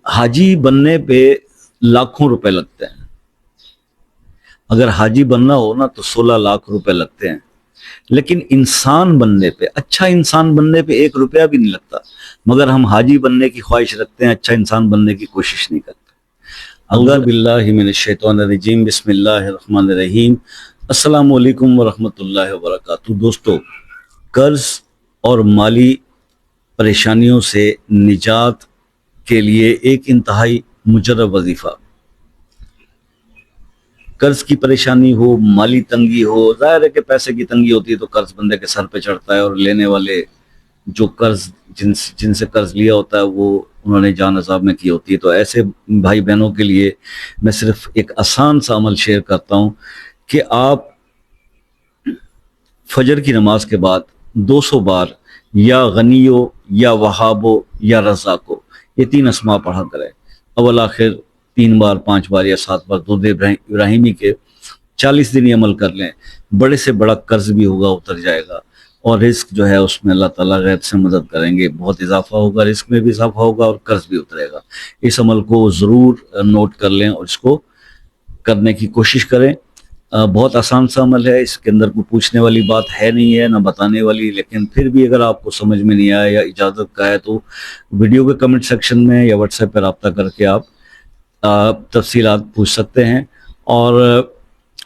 حاجی بننے پہ لاکھوں روپے لگتے ہیں. اگر حاجی بننا ہو نا تو 16 لاکھ روپے لگتے ہیں، لیکن انسان بننے پہ، اچھا انسان بننے پہ 1 روپیہ بھی نہیں لگتا. مگر ہم حاجی بننے کی خواہش رکھتے ہیں، اچھا انسان بننے کی کوشش نہیں کرتے. اعوذ باللہ من الشیطان الرجیم، بسم اللہ الرحمن الرحیم. السلام علیکم ورحمۃ اللہ وبرکاتہ. دوستو، قرض اور مالی پریشانیوں سے نجات کے لیے ایک انتہائی مجرب وظیفہ. قرض کی پریشانی ہو، مالی تنگی ہو، ظاہر ہے کہ پیسے کی تنگی ہوتی ہے تو قرض بندے کے سر پہ چڑھتا ہے، اور لینے والے جو قرض جن سے قرض لیا ہوتا ہے وہ انہوں نے جان عذاب میں کی ہوتی ہے. تو ایسے بھائی بہنوں کے لیے میں صرف ایک آسان سا عمل شیئر کرتا ہوں کہ آپ فجر کی نماز کے بعد 200 بار یا غنیو یا وہابو یا رزاقو، یہ 3 اسماء پڑھا کریں. اول آخر 3 بار، 5 بار یا 7 بار درود ابراہیمی کے 40 دن یہ عمل کر لیں. بڑے سے بڑا قرض بھی ہوگا اتر جائے گا، اور رزق جو ہے اس میں اللہ تعالیٰ غیب سے مدد کریں گے، بہت اضافہ ہوگا، رزق میں بھی اضافہ ہوگا اور قرض بھی اترے گا. اس عمل کو ضرور نوٹ کر لیں اور اس کو کرنے کی کوشش کریں. بہت آسان سا عمل ہے، اس کے اندر کوئی پوچھنے والی بات ہے نہیں ہے، نہ بتانے والی. لیکن پھر بھی اگر آپ کو سمجھ میں نہیں آیا یا اجازت کا ہے تو ویڈیو کے کمنٹ سیکشن میں یا واٹس ایپ پہ رابطہ کر کے آپ تفصیلات پوچھ سکتے ہیں، اور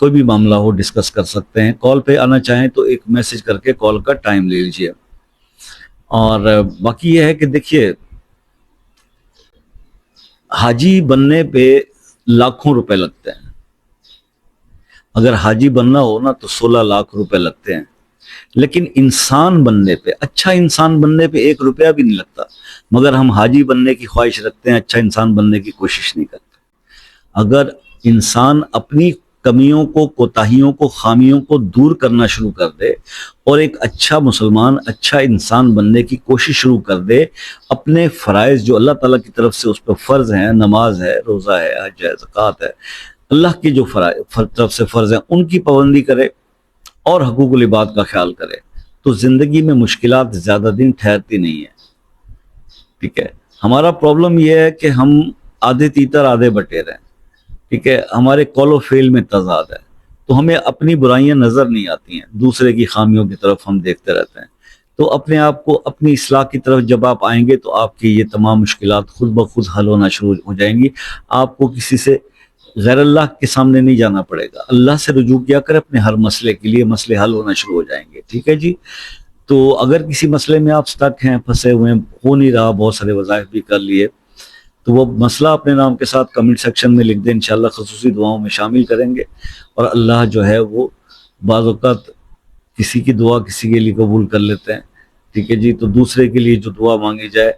کوئی بھی معاملہ ہو ڈسکس کر سکتے ہیں. کال پہ آنا چاہیں تو ایک میسج کر کے کال کا ٹائم لے لیجئے. اور باقی یہ ہے کہ دیکھیے، حاجی بننے پہ لاکھوں روپے لگتے ہیں. اگر حاجی بننا ہو نا تو 16 لاکھ روپے لگتے ہیں، لیکن انسان بننے پہ، اچھا انسان بننے پہ 1 روپیہ بھی نہیں لگتا. مگر ہم حاجی بننے کی خواہش رکھتے ہیں، اچھا انسان بننے کی کوشش نہیں کرتے. اگر انسان اپنی کمیوں کو، کوتاہیوں کو، خامیوں کو دور کرنا شروع کر دے اور ایک اچھا مسلمان، اچھا انسان بننے کی کوشش شروع کر دے، اپنے فرائض جو اللہ تعالیٰ کی طرف سے اس پہ فرض ہیں، نماز ہے، روزہ ہے، حج ہے، زکوٰۃ ہے، اللہ کی جو طرف سے فرض ہیں ان کی پابندی کرے اور حقوق العباد کا خیال کرے، تو زندگی میں مشکلات زیادہ دن ٹھہرتی نہیں ہیں. ٹھیک ہے، ہمارا پرابلم یہ ہے کہ ہم آدھے تیتر آدھے بٹیر ہیں. ٹھیک ہے، ہمارے قول و فعل میں تضاد ہے، تو ہمیں اپنی برائیاں نظر نہیں آتی ہیں، دوسرے کی خامیوں کی طرف ہم دیکھتے رہتے ہیں. تو اپنے آپ کو، اپنی اصلاح کی طرف جب آپ آئیں گے تو آپ کی یہ تمام مشکلات خود بخود حل ہونا شروع ہو جائیں گی. آپ کو کسی سے غیر اللہ کے سامنے نہیں جانا پڑے گا، اللہ سے رجوع کیا کرے اپنے ہر مسئلے کے لیے، مسئلے حل ہونا شروع ہو جائیں گے. ٹھیک ہے جی. تو اگر کسی مسئلے میں آپ سٹک ہیں، پھنسے ہوئے ہیں، ہو نہیں رہا، بہت سارے وظائف بھی کر لیے، تو وہ مسئلہ اپنے نام کے ساتھ کمنٹ سیکشن میں لکھ دیں، انشاءاللہ خصوصی دعاؤں میں شامل کریں گے. اور اللہ جو ہے وہ بعض اوقات کسی کی دعا کسی کے لیے قبول کر لیتے ہیں. ٹھیک ہے جی. تو دوسرے کے لیے جو دعا مانگی جائے،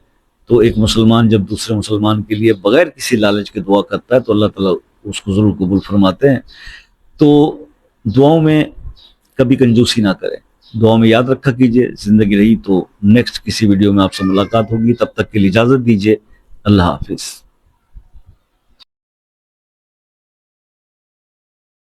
تو ایک مسلمان جب دوسرے مسلمان کے لیے بغیر کسی لالچ کے دعا کرتا ہے تو اللہ تعالیٰ اس کو ضرور قبول فرماتے ہیں. تو دعاؤں میں کبھی کنجوسی نہ کریں، دعاؤں میں یاد رکھا کیجئے. زندگی رہی تو نیکسٹ کسی ویڈیو میں آپ سے ملاقات ہوگی. تب تک کے لیے اجازت دیجئے. اللہ حافظ.